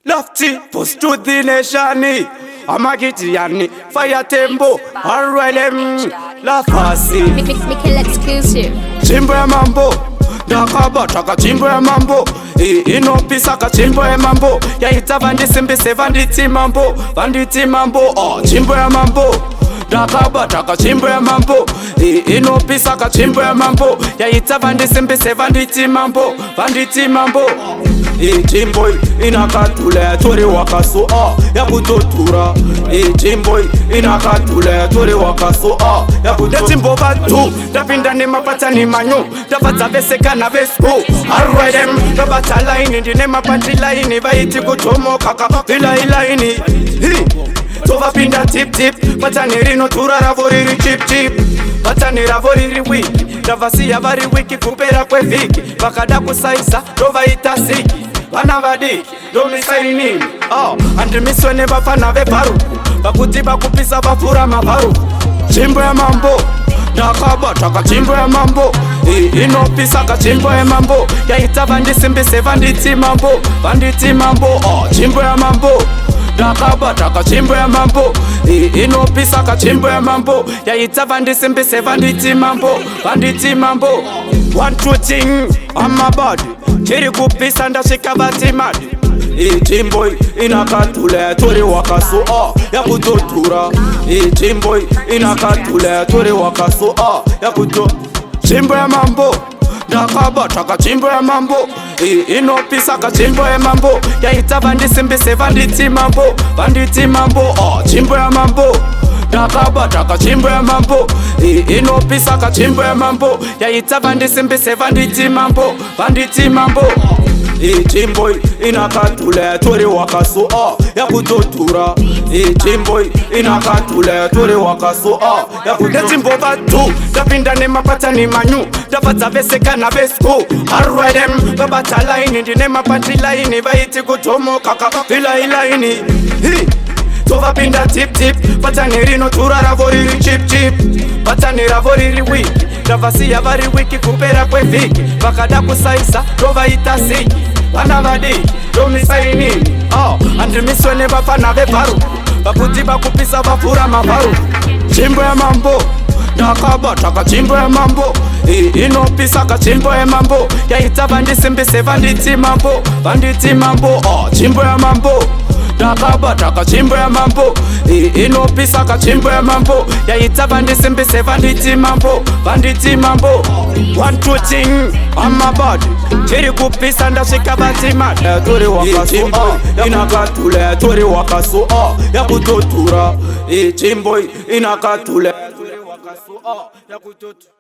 Lofty, post to the nation. Amagitiani, Fire Tembo, RLM, La Fasi. Mikel exclusive. Chimbo ya mambo, Dakaba, Taka Chimbo ya mambo. Ino pisaka chimbo ya mambo. Ya ita vandisimbise vanditi mambo. Vanditi mambo, oh, chimbo ya mambo. Dakaba, Taka Chimbo ya mambo. Ino pisaka chimbo ya mambo. Ya ita vandisimbise vanditi mambo. Vanditi mambo. Chimbo inakatule tori wakaso ya kutotura. Chimbo inakatule tori wakaso ya kutotura. Chimbo batu tapinda ni mapata ni manyu. Tapata veseka na vesko RLM tapata line ndine mapati line. Vaiti kutomo kaka ila ini tova pinda tip tip. Pata nirino tura ravoriri chip chip. Pata niravoriri wiki Davasi ya vari wiki kupera kwe viki. Vakada kusaisa dova itasiki. Vana vadiki domisaini nini andimiswe nevafana veparu. Vakuti vakupisa vafura mavaru. Chimbo ya mambo Dakaba Taka Chimbo ya mambo. Inopisaka chimbo ya mambo. Yaita vandisimbise vanditi mambo. Vanditi mambo chimbo ya mambo. Dakaba Taka Chimbo ya mambo. Inopisaka chimbo ya mambo. Yaita vandisimbise vanditi mambo. Vanditi mambo. One two thing on my body. Chiri kupisa ndashika batimadi. Chimbo inakatule tori wakaso ya kutotura. Chimbo inakatule tori wakaso ya kutotura. Chimbo ya mambo Dakaba Taka Chimbo ya mambo. Inopisaka chimbo ya mambo. Yaita vandisimbise vanditi mambo. Vanditi mambo chimbo ya mambo. Dakaba Taka Chimbo ya mambo. Inopisaka chimbo ya mambo. Yaita vandisimbise vanditi mambo. Vanditi mambo. Chimbo inakatule tori wakaso ya kutotura. Chimbo inakatule tori wakaso ya kutotura. Chimbo batu tapinda ni mapata ni manyu. Tapata veseka na vesko RLM babata line ndine mapati line. Vaiti kutomo kaka ila ini tova pinda tip tip. Pata nirino tura ravoriri chip chip. Pata niravoriri wiki Davasi ya vari wiki kupera kwe viki. Vakada kusaisa dova itasiki. Vana vadiki domisaini nini andimiswe nevafana veparu. Vakuti vakupisa vafura mavaru. Chimbo ya mambo Dakaba Taka Chimbo ya mambo. Inopisaka chimbo ya mambo. Yaita vandisimbise vanditi mambo. Vanditi mambo chimbo ya mambo. Dakaba Taka Chimbo ya mambo. Inopisaka chimbo ya mambo. Yaita vandisimbise vanditi mambo. Vanditi mambo. One two thing on my body. Chiri kupisa ndashika batimadi. Tori wakaso inakatule tori wakaso ya kutotura. Chimbo inakatule tori wakaso ya kutotura.